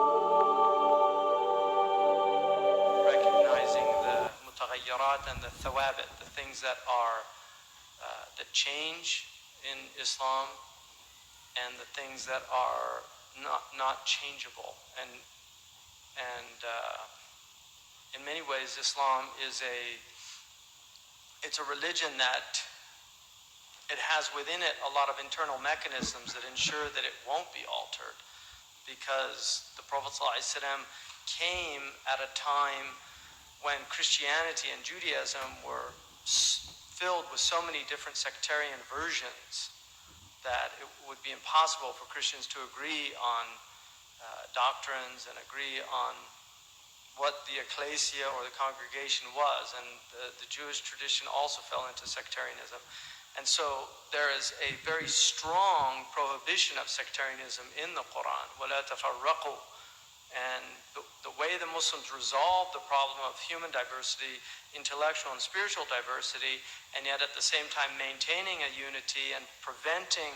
recognizing the mutaghayyirat and the thawabit, the things that are that change in Islam, and the things that are not changeable. And in many ways, Islam is it's a religion that it has within it a lot of internal mechanisms that ensure that it won't be altered, because the Prophet ﷺ came at a time when Christianity and Judaism were filled with so many different sectarian versions that it would be impossible for Christians to agree on doctrines and agree on what the ecclesia or the congregation was. And the Jewish tradition also fell into sectarianism. And so there is a very strong prohibition of sectarianism in the Quran. وَلَا تَفَرَّقُوا. And the way the Muslims resolve the problem of human diversity, intellectual and spiritual diversity, and yet at the same time maintaining a unity and preventing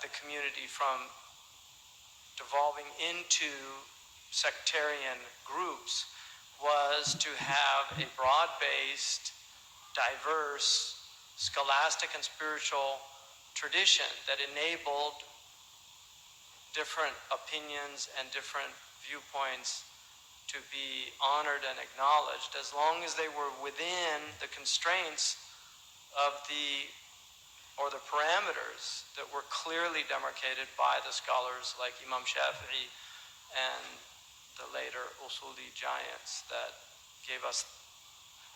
the community from devolving into sectarian groups, was to have a broad-based, diverse, scholastic and spiritual tradition that enabled different opinions and different viewpoints to be honored and acknowledged, as long as they were within the constraints of the parameters that were clearly demarcated by the scholars like Imam Shafi'i and the later Usuli giants that gave us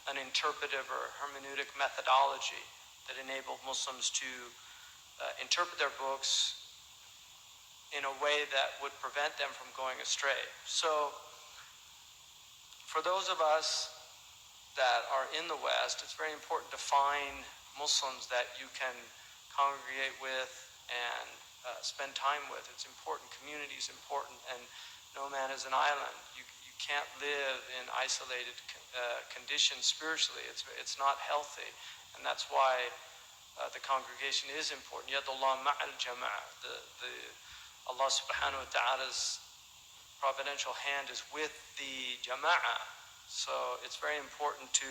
an interpretive or hermeneutic methodology that enabled Muslims to interpret their books in a way that would prevent them from going astray. So, for those of us that are in the West, it's very important to find Muslims that you can congregate with and spend time with. It's important. Community is important, and no man is an island. You can't live in isolated conditions spiritually. It's not healthy, and that's why the congregation is important. Yadullah ma'al jama'ah. Allah subhanahu wa ta'ala's providential hand is with the jama'ah. So it's very important to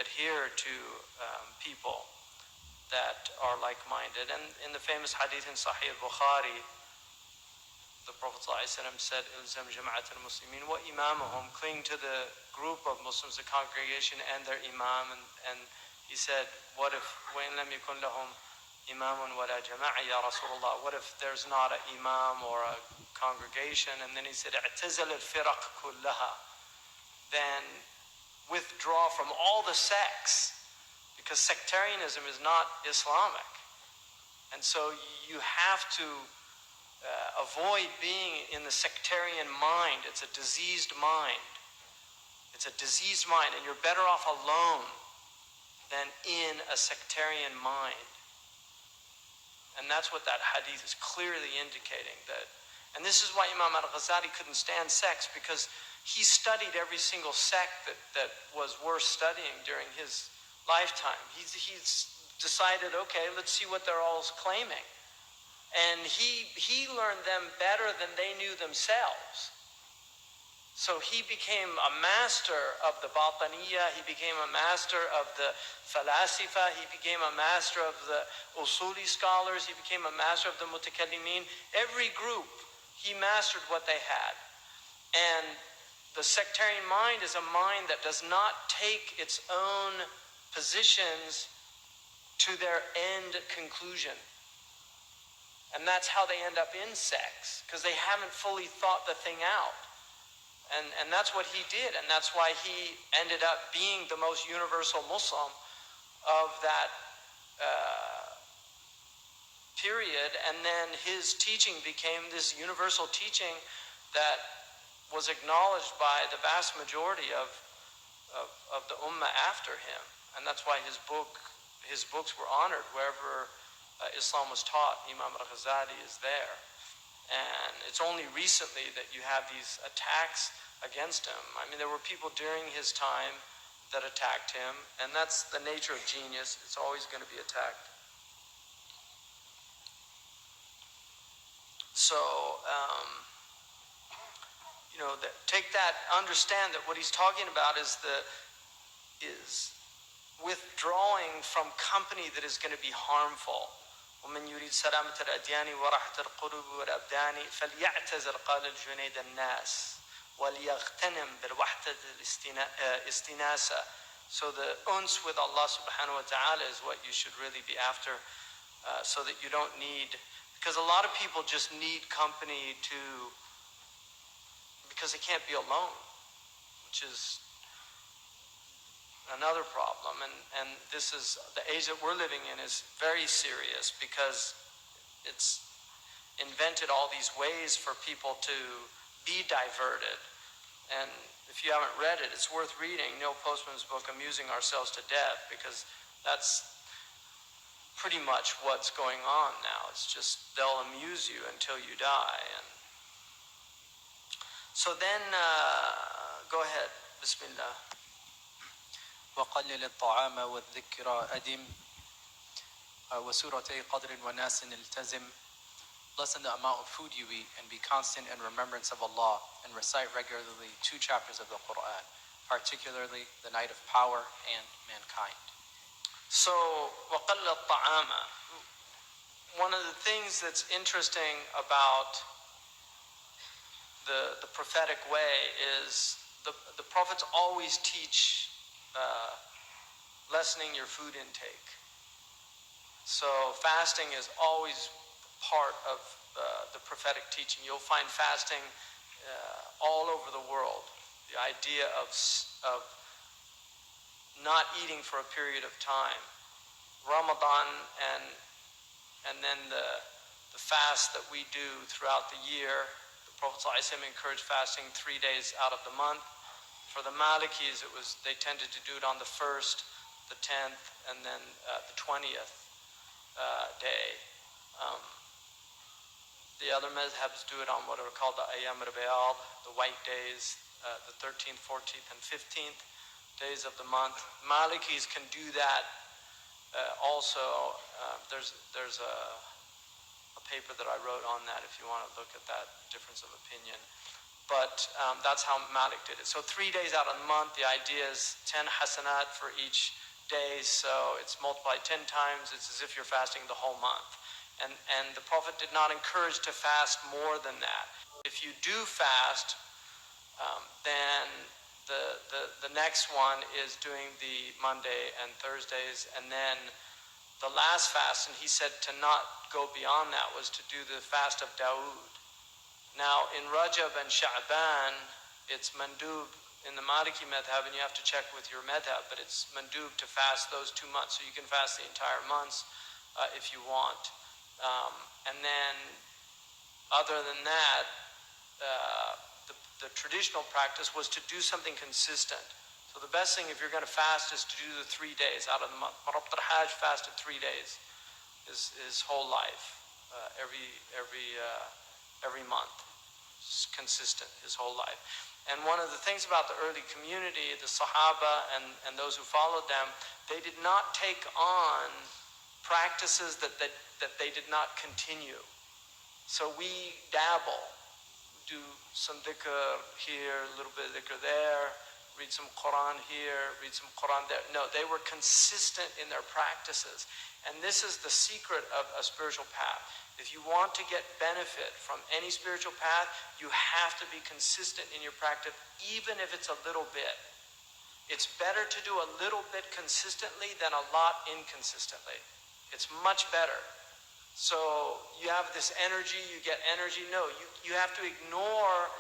adhere to people that are like-minded. And in the famous hadith in Sahih al-Bukhari, the Prophet ﷺ said, "Ilzam jama'at al-Muslimin wa imamahum," cling to the group of Muslims, the congregation, and their imam. And he said, what if وَإِن لَمْ يَكُنْ لَهُمْ إِمَامٌ وَلَا جَمَاعَةٌ يَا رَسُولَ اللَّهِ? What if there's not an imam or a congregation? And then he said, اعتزل الفرق كلها. Then withdraw from all the sects, because sectarianism is not Islamic. And so you have to avoid being in the sectarian mind. It's a diseased mind. It's a diseased mind, and you're better off alone than in a sectarian mind. And that's what that hadith is clearly indicating. And this is why Imam al-Ghazali couldn't stand sects, because he studied every single sect that was worth studying during his lifetime. He's decided, okay, let's see what they're all claiming. And he learned them better than they knew themselves. So he became a master of the Bataniyya, he became a master of the Falasifa, he became a master of the Usuli scholars, he became a master of the Mutakallimin. Every group, he mastered what they had. And the sectarian mind is a mind that does not take its own positions to their end conclusion. And that's how they end up in sects, because they haven't fully thought the thing out. And that's what he did, and that's why he ended up being the most universal Muslim of that period. And then his teaching became this universal teaching that was acknowledged by the vast majority of the Ummah after him. And that's why his books were honored wherever Islam was taught. Imam al-Ghazali is there. And it's only recently that you have these attacks against him. I mean, there were people during his time that attacked him, and that's the nature of genius. It's always going to be attacked. So, take that, understand that what he's talking about is withdrawing from company that is going to be harmful. ومن يريد سلامة الأديان وراحة القلوب والأبدان فليعتزل قال الجنيد الناس وليغتنم بالوحدة الاستناسة. So the uns with Allah subhanahu wa ta'ala is what you should really be after, so that you don't need, because a lot of people just need company because they can't be alone, which is another problem. And this is, the age that we're living in is very serious because it's invented all these ways for people to be diverted. And if you haven't read it, it's worth reading Neil Postman's book, Amusing Ourselves to Death, because that's pretty much what's going on now. It's just they'll amuse you until you die. And so then, go ahead, Bismillah. وقلل الطعام والذكر أدم وسورتي قدر وناس التزم. Lessen the amount of food you eat and be constant in remembrance of Allah and recite regularly 2 chapters of the Quran, particularly the night of power and mankind. So, وَقَلَّ الطَّعَامَ. One of the things that's interesting about the prophetic way is the prophets always teach lessening your food intake. So fasting is always part of the prophetic teaching. You'll find fasting all over the world. The idea of not eating for a period of time. Ramadan and then the fast that we do throughout the year. The Prophet ﷺ encouraged fasting 3 days out of the month. For the Malikis, they tended to do it on the 1st, the 10th, and then the 20th day. The other madhabs do it on what are called the Ayyam al-Bayad, the white days, the 13th, 14th, and 15th days of the month. Malikis can do that also. There's a paper that I wrote on that if you want to look at that difference of opinion. But that's how Malik did it. So 3 days out of the month, the idea is 10 hasanat for each day. So it's multiplied 10 times. It's as if you're fasting the whole month. And the Prophet did not encourage to fast more than that. If you do fast, then the next one is doing the Monday and Thursdays. And then the last fast, and he said to not go beyond that, was to do the fast of Dawood. Now, in Rajab and Sha'ban, it's mandub in the Maliki madhab, and you have to check with your madhab, but it's mandub to fast those 2 months. So you can fast the entire months if you want. And then, other than that, the traditional practice was to do something consistent. So the best thing if you're going to fast is to do the 3 days out of the month. Rabt al-Hajj fasted 3 days his whole life, every month. Consistent his whole life. And one of the things about the early community, the Sahaba and those who followed them, they did not take on practices that they did not continue. So we dabble, do some dhikr here, a little bit of dhikr there, read some Quran here, read some Quran there. No, they were consistent in their practices. And this is the secret of a spiritual path. If you want to get benefit from any spiritual path, you have to be consistent in your practice, even if it's a little bit. It's better to do a little bit consistently than a lot inconsistently. It's much better. So you have this energy, you get energy. No, you have to ignore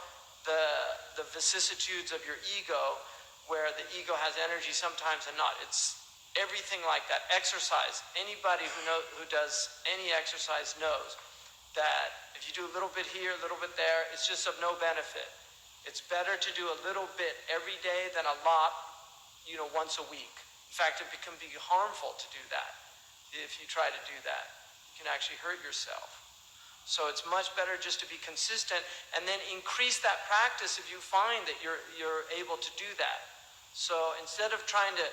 the vicissitudes of your ego, where the ego has energy sometimes and not. It's everything like that. Exercise. Anybody who does any exercise knows that if you do a little bit here, a little bit there, it's just of no benefit. It's better to do a little bit every day than a lot, once a week. In fact, it can be harmful to do that. If you try to do that, you can actually hurt yourself. So it's much better just to be consistent and then increase that practice if you find that you're able to do that. So instead of trying to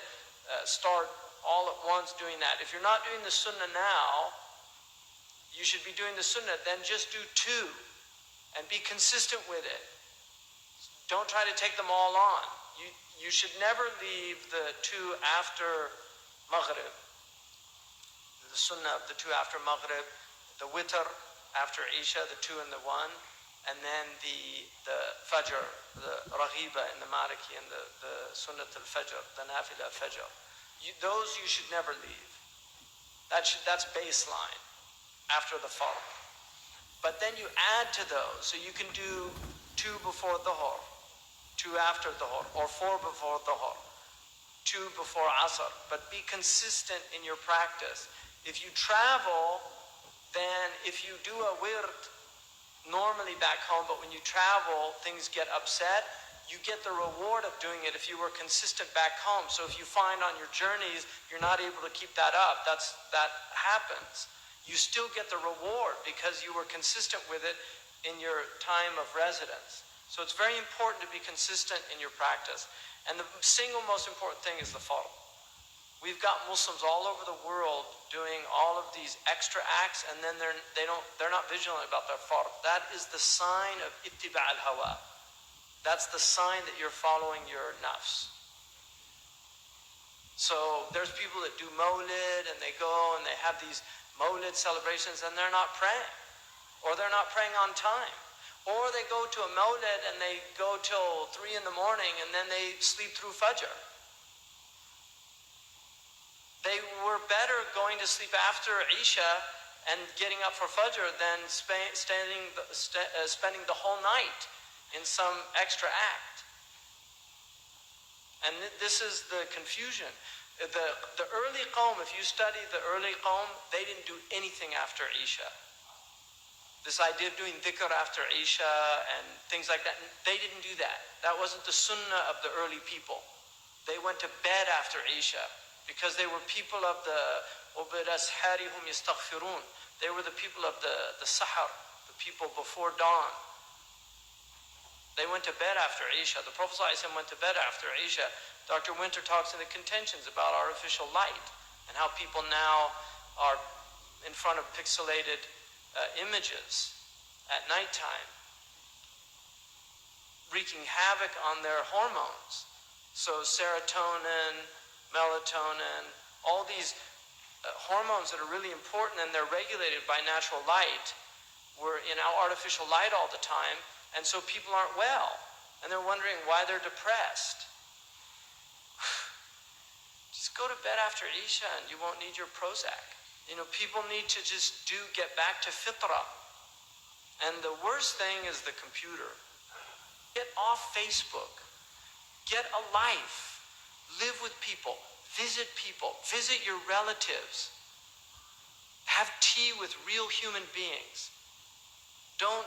start all at once doing that, if you're not doing the sunnah now, you should be doing the sunnah, then just do 2 and be consistent with it. Don't try to take them all on. You should never leave the two after Maghrib, the sunnah of the two after Maghrib, the witr after Isha, the two and the one, and then the Fajr, the Raghiba in the Maliki, and the Sunnat al-Fajr, the Nafila Fajr. Those you should never leave. That's baseline after the Fard. But then you add to those, so you can do 2 before Dhuhr, 2 after Dhuhr, or 4 before Dhuhr, 2 before Asr. But be consistent in your practice. If you travel, then if you do a wird normally back home, but when you travel, things get upset, you get the reward of doing it if you were consistent back home. So if you find on your journeys you're not able to keep that up, that happens. You still get the reward because you were consistent with it in your time of residence. So it's very important to be consistent in your practice. And the single most important thing is the fard. We've got Muslims all over the world doing all of these extra acts, and then they're not vigilant about their fard. That is the sign of ittiba' al-hawa. That's the sign that you're following your nafs. So there's people that do mawlid, and they go and they have these mawlid celebrations, and they're not praying, or they're not praying on time, or they go to a mawlid and they go till 3 in the morning, and then they sleep through Fajr. They were better going to sleep after Isha and getting up for Fajr than spending the whole night in some extra act. And this is the confusion. The early Qawm, if you study the early Qawm, they didn't do anything after Isha. This idea of doing Dhikr after Isha and things like that, they didn't do that. That wasn't the sunnah of the early people. They went to bed after Isha, because they were people of the وَبِالْأَسْحَارِ هُمْ يَسْتَغْفِرُونَ. They were the people of the sahar, the people before dawn. They went to bed after Isha. The Prophet ﷺ went to bed after Isha. Dr. Winter talks in the contentions about artificial light and how people now are in front of pixelated images at nighttime, wreaking havoc on their hormones. So serotonin, melatonin, all these hormones that are really important, and they're regulated by natural light, were in our artificial light all the time, and so people aren't well, and they're wondering why they're depressed. Just go to bed after Isha and you won't need your Prozac. People need to just get back to fitrah. And the worst thing is the computer. Get off Facebook. Get a life. Live with people, visit your relatives, have tea with real human beings. Don't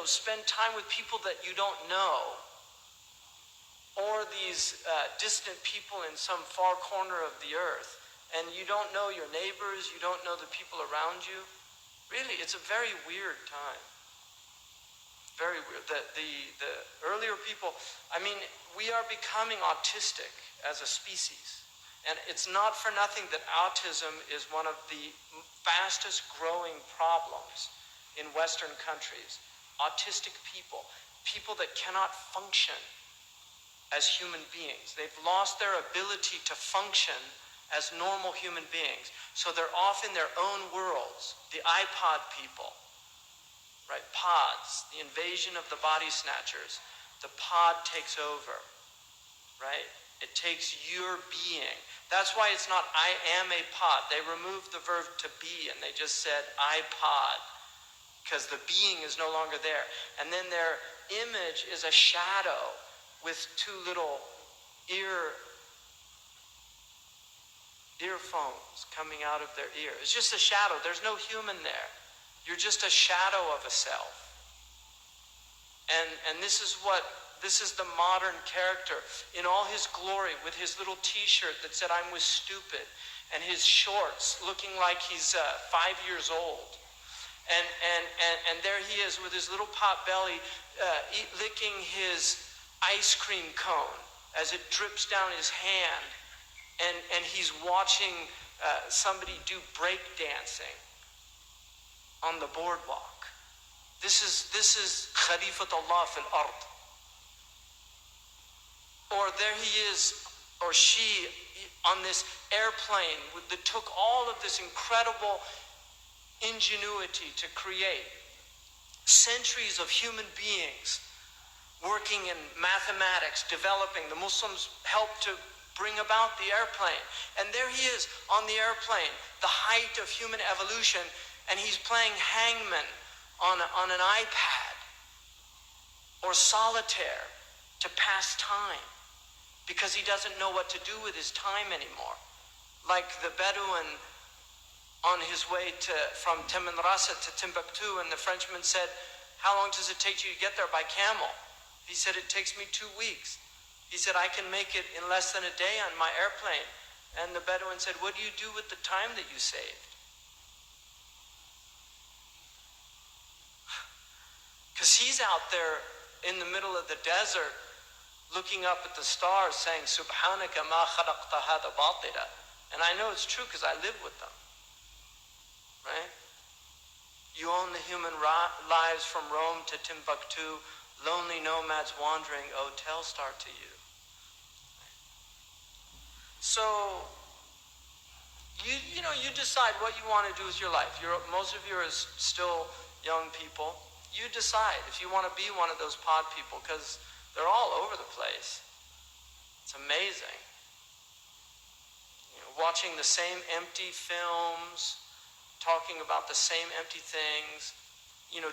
spend time with people that you don't know, or these distant people in some far corner of the earth, and you don't know your neighbors, you don't know the people around you. Really, it's a very weird time. Very weird. The earlier people, we are becoming autistic as a species. And it's not for nothing that autism is one of the fastest growing problems in Western countries. Autistic people that cannot function as human beings. They've lost their ability to function as normal human beings. So they're off in their own worlds. The iPod people. Right, pods, the invasion of the body snatchers. The pod takes over, right? It takes your being. That's why it's not I am a pod. They removed the verb to be and they just said iPod, because the being is no longer there. And then their image is a shadow with 2 little earphones coming out of their ear. It's just a shadow. There's no human there. You're just a shadow of a self. And this is the modern character in all his glory, with his little t-shirt that said I'm with stupid, and his shorts looking like he's 5 years old. And there he is with his little pot belly licking his ice cream cone as it drips down his hand. And he's watching somebody do break dancing on the boardwalk. This is Khalifatullah fil ard. Or there he is, or she, on this airplane that took all of this incredible ingenuity to create. Centuries of human beings working in mathematics, developing. The Muslims helped to bring about the airplane. And there he is on the airplane, the height of human evolution, and he's playing hangman on an iPad or solitaire to pass time because he doesn't know what to do with his time anymore. Like the Bedouin on his way from Tamanrasset to Timbuktu, and the Frenchman said, "How long does it take you to get there by camel?" He said, "It takes me 2 weeks." He said, "I can make it in less than a day on my airplane." And the Bedouin said, "What do you do with the time that you saved?" Because he's out there in the middle of the desert looking up at the stars saying, "Subhanaka ma khalaqta hada batila." And I know it's true because I live with them. Right? You own the human lives from Rome to Timbuktu, lonely nomads wandering, oh, Telstar to you. So, you decide what you want to do with your life. Most of you are still young people. You decide if you want to be one of those pod people, because they're all over the place. It's amazing. Watching the same empty films, talking about the same empty things,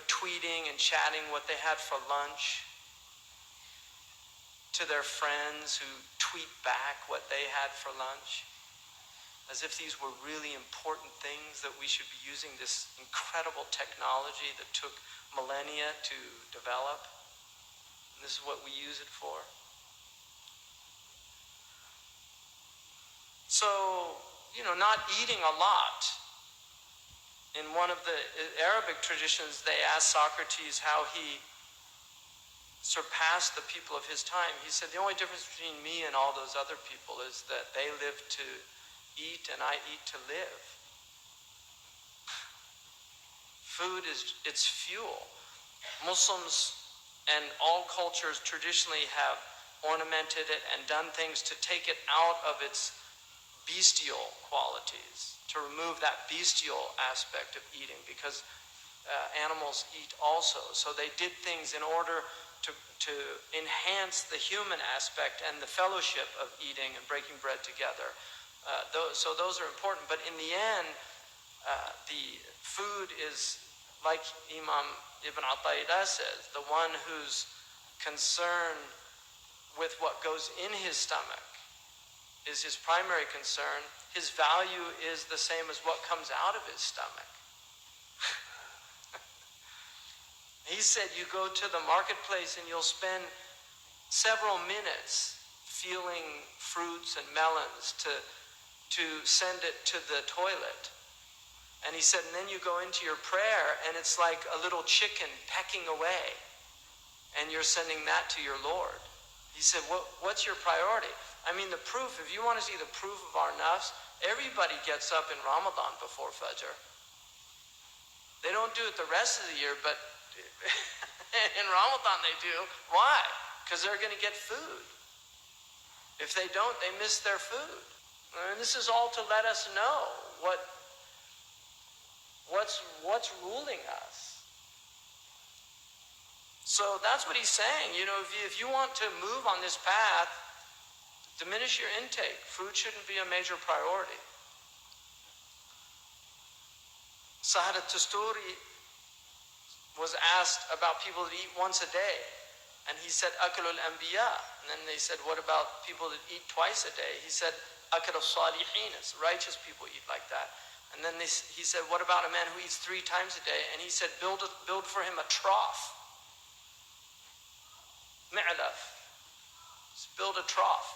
tweeting and chatting what they had for lunch to their friends who tweet back what they had for lunch, as if these were really important things that we should be using this incredible technology that took millennia to develop. And this is what we use it for. So, not eating a lot. In one of the Arabic traditions, they asked Socrates how he surpassed the people of his time. He said, "The only difference between me and all those other people is that they live to eat and I eat to live." Food it's fuel. Muslims and all cultures traditionally have ornamented it and done things to take it out of its bestial qualities, to remove that bestial aspect of eating, because animals eat also. So they did things in order to enhance the human aspect and the fellowship of eating and breaking bread together. So those are important. But in the end, the food is, like Imam Ibn Atta'illah says, the one who's concerned with what goes in his stomach is his primary concern. His value is the same as what comes out of his stomach. He said you go to the marketplace and you'll spend several minutes feeling fruits and melons to send it to the toilet. And he said, and then you go into your prayer and it's like a little chicken pecking away and you're sending that to your Lord. He said, what's your priority? I mean, the proof, if you want to see the proof of our nafs, everybody gets up in Ramadan before Fajr. They don't do it the rest of the year, but in Ramadan they do. Why? Because they're going to get food. If they don't, they miss their food. And this is all to let us know what's ruling us. So that's what he's saying. If you want to move on this path, diminish your intake. Food shouldn't be a major priority. Sahad al-Tusturi was asked about people that eat once a day. And he said, Akal al-Anbiya. And then they said, what about people that eat twice a day? He said, Akal al-Salihin. Righteous people eat like that. And then he said, what about a man who eats 3 times a day? And he said, build for him a trough. Mi'laf. Build a trough.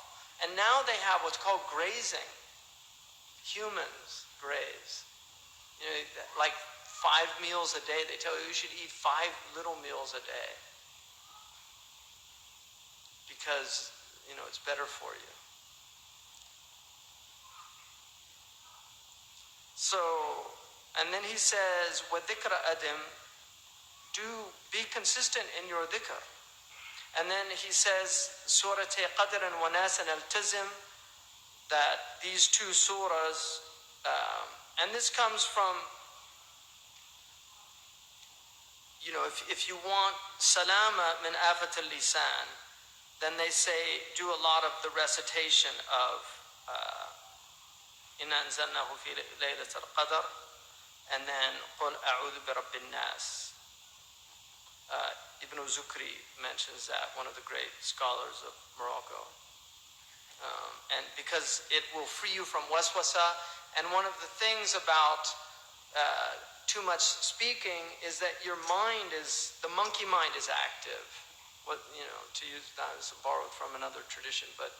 And now they have what's called grazing. Humans graze. Like 5 meals a day. They tell you should eat 5 little meals a day. Because, it's better for you. So, and then he says, وَذِكْرَ أَدِمْ, be consistent in your dhikr. And then he says, Surah Qadr and Wanas and Al-Tizm, that these two surahs, and this comes from, you know, if you want salama min afat al-lisan, then they say do a lot of the recitation of Inna anzalnahu fi laylat al-qadr, and then Qul a'udhu bi rabbin nas. Ibn Zukri mentions that, one of the great scholars of Morocco. And because it will free you from waswasa, and one of the things about too much speaking is that your mind is, the monkey mind is active. What, you know, to use that is borrowed from another tradition, but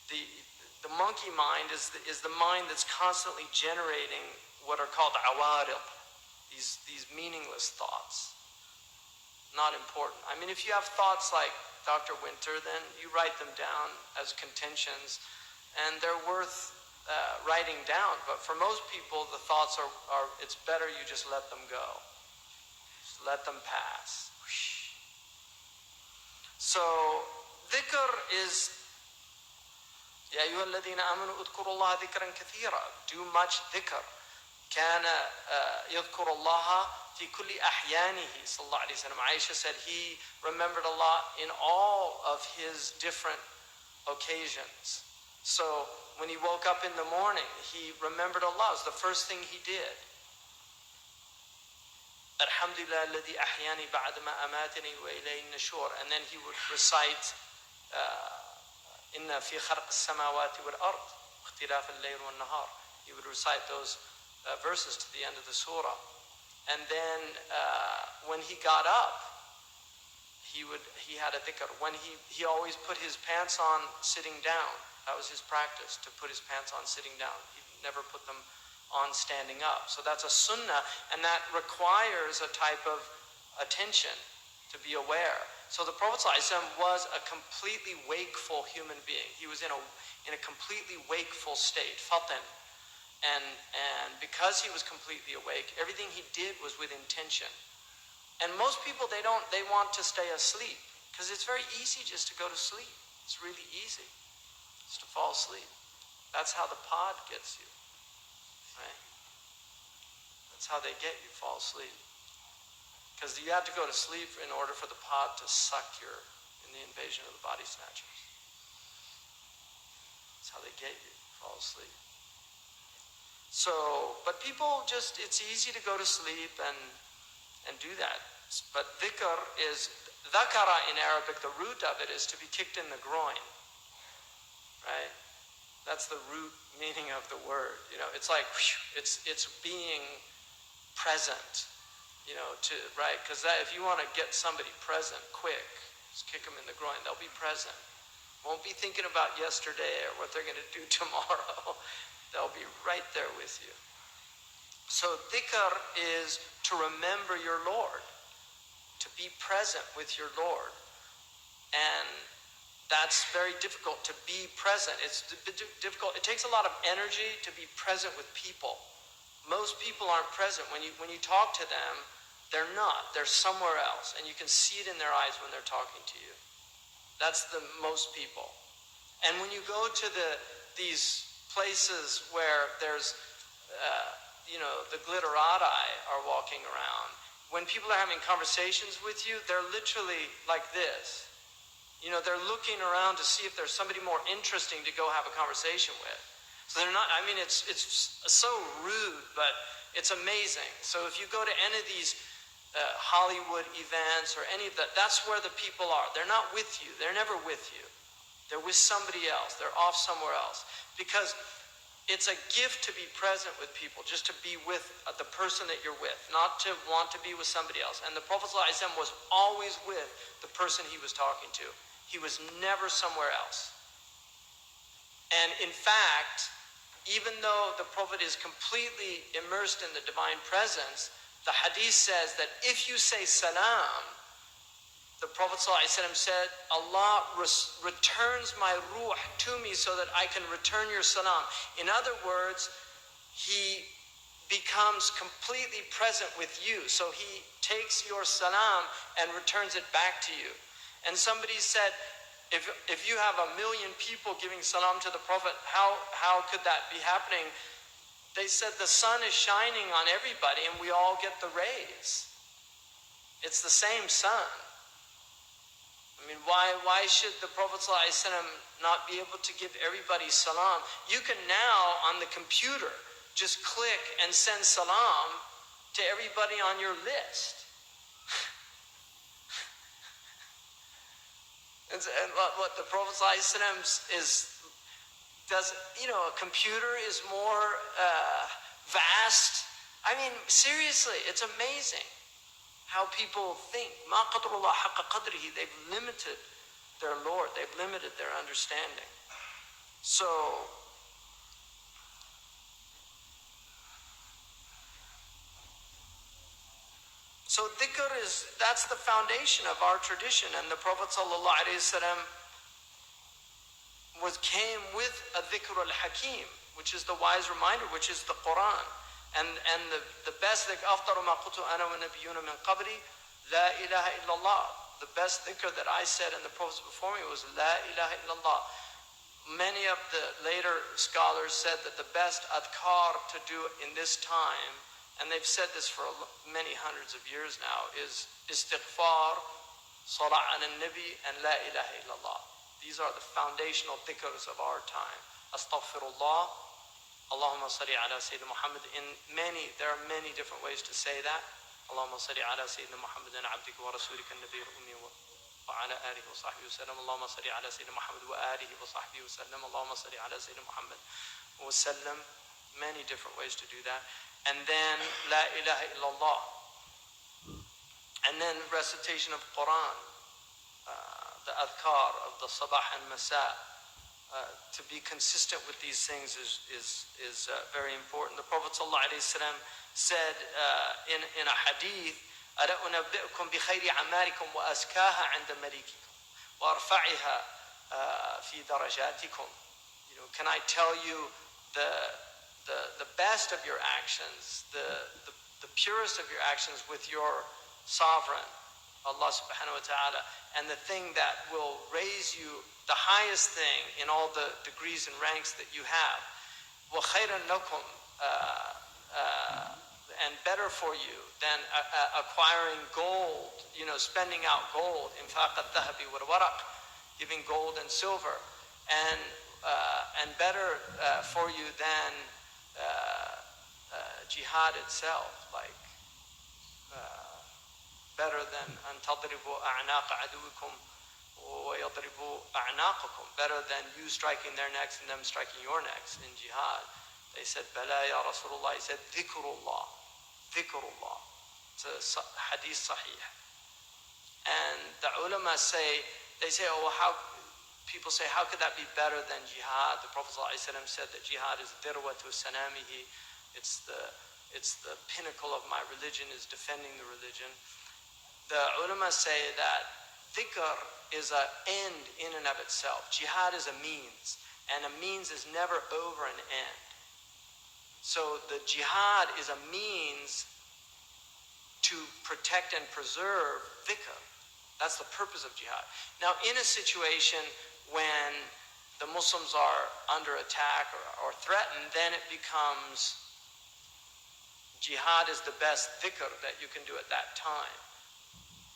the monkey mind is the mind that's constantly generating what are called awarib, these meaningless thoughts. Not important. I mean, if you have thoughts like Dr. Winter, then you write them down as contentions, and they're worth writing down. But for most people, the thoughts are it's better you just let them go. Just let them pass. So, dhikr is, يا أيها الذين آمنوا اذكروا الله ذكرا كثيرا. Do much dhikr. كان يذكر الله في كل أحيانه صلى الله عليه وسلم. Aisha said he remembered Allah in all of his different occasions. So when he woke up in the morning, he remembered Allah. It was the first thing he did. Alhamdulillah alladhi ahyani ba'da ma amatani wa ilayhi an-nushur. And then he would recite Inna fi khalq as-samawati wal ard ikhtilaf al-layl wan nahar. He would recite those verses to the end of the surah. And then when he got up, he had a dhikr. When he always put his pants on sitting down. That was his practice, to put his pants on sitting down. He never put them on standing up. So that's a sunnah, and that requires a type of attention, to be aware. So the Prophet ﷺ was a completely wakeful human being. He was in a completely wakeful state, fatan. And because he was completely awake, everything he did was with intention. And most people, they want to stay asleep, because it's very easy just to go to sleep. It's really easy just to fall asleep. That's how the pod gets you, right? That's how they get you, fall asleep. Because you have to go to sleep in order for the pod to suck in the invasion of the body snatchers. That's how they get you, fall asleep. So, but people just, it's easy to go to sleep and do that. But dhikr is, dhakara in Arabic, the root of it is to be kicked in the groin, right? That's the root meaning of the word. You know, it's like, it's being present, you know, right? Because if you want to get somebody present quick, just kick them in the groin, they'll be present. Won't be thinking about yesterday or what they're going to do tomorrow. They'll be right there with you. So dhikr is to remember your Lord, to be present with your Lord. And that's very difficult, to be present. It's difficult. It takes a lot of energy to be present with people. Most people aren't present. When you talk to them, they're not. They're somewhere else. And you can see it in their eyes when they're talking to you. That's the most people. And when you go to these places where there's, the glitterati are walking around, when people are having conversations with you, they're literally like this. You know, they're looking around to see if there's somebody more interesting to go have a conversation with. So they're not, I mean, it's so rude, but it's amazing. So if you go to any of these Hollywood events or any of that, that's where the people are. They're not with you. They're never with you. They're with somebody else. They're off somewhere else. Because it's a gift to be present with people, just to be with the person that you're with, not to want to be with somebody else. And the Prophet ﷺ was always with the person he was talking to. He was never somewhere else. And in fact, even though the Prophet is completely immersed in the divine presence, the hadith says that if you say salam, the Prophet ﷺ said, Allah returns my ruh to me so that I can return your salam. In other words, he becomes completely present with you. So he takes your salam and returns it back to you. And somebody said, if you have 1 million people giving salam to the Prophet, how could that be happening? They said the sun is shining on everybody and we all get the rays. It's the same sun. I mean, why should the Prophet ﷺ not be able to give everybody salam? You can now, on the computer, just click and send salam to everybody on your list. And what the Prophet ﷺ does, a computer is more vast. I mean, seriously, it's amazing how people think. مَا قَدْرُ اللَّهِ حَقَّ قَدْرِهِ. They've limited their Lord. They've limited their understanding. So dhikr that's the foundation of our tradition. And the Prophet ﷺ came with a dhikr al-hakim, which is the wise reminder, which is the Quran. And the best dhikr, أَفْضَلُ مَا قُلْتُ أَنَا وَالنَّبِيُّونَ مِنْ قَبْلِي لَا إِلَهَ إِلَّا اللَّهِ. The best dhikr that I said and the prophets before me was La ilaha illallah. Many of the later scholars said that the best adhkar to do in this time, and they've said this for many hundreds of years now, is istighfar, salah ala nabi, and la ilaha illallah. These are the foundational dhikrs of our time. Astaghfirullah, Allahumma salli ala Sayyidina Muhammad. There are many different ways to say that. Allahumma salli ala Sayyidina Muhammadin abdika wa rasulika an-nabiyil ummi wa ala alihi wa sahbihi wa sallam. Allahumma salli ala Sayyidina Muhammad wa alihi wa sahbihi wa sallam. Allahumma salli ala Sayyidina Muhammad wa sallam. Many different ways to do that. And then la ilaha illallah. And then recitation of Quran, the adhkar of the sabah and masa. To be consistent with these things is very important. The Prophet ﷺ said in a hadith, أَلَا أُنَبِّئُكُمْ بِخَيْرِ عَمَالِكُمْ وَأَزْكَاهَا عِنْدَ مَلِكِكُمْ وَأَرْفَعِهَا فِي دَرَجَاتِكُمْ. Can I tell you the best of your actions, the purest of your actions with your sovereign, Allah subhanahu wa ta'ala, and the thing that will raise you, the highest thing in all the degrees and ranks that you have. وَخَيْرًا لَكُمْ, and better for you than acquiring gold, spending out gold, infaq al-dhahabi wal-waraq, giving gold and silver, and better for you than jihad itself, like better than أن تضربوا أعناق عدوكم ويضربوا أعناقكم, better than you striking their necks and them striking your necks in jihad. They said, Bala ya Rasulullah. He said, Dhikrullah. Dhikrullah. It's a hadith sahih. And the ulama say, people say, how could that be better than jihad? The Prophet ﷺ said that jihad is dirwatu sanamihi. It's the pinnacle of my religion, is defending the religion. The ulama say that dhikr is an end in and of itself. Jihad is a means, and a means is never over an end. So the jihad is a means to protect and preserve dhikr. That's the purpose of jihad. Now, in a situation when the Muslims are under attack or threatened, then it becomes jihad is the best dhikr that you can do at that time.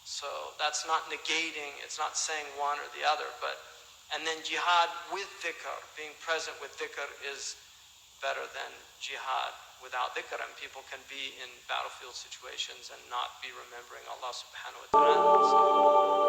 So that's not negating, it's not saying one or the other, and then jihad with dhikr, being present with dhikr, is better than jihad without dhikr. And people can be in battlefield situations and not be remembering Allah subhanahu wa ta'ala. So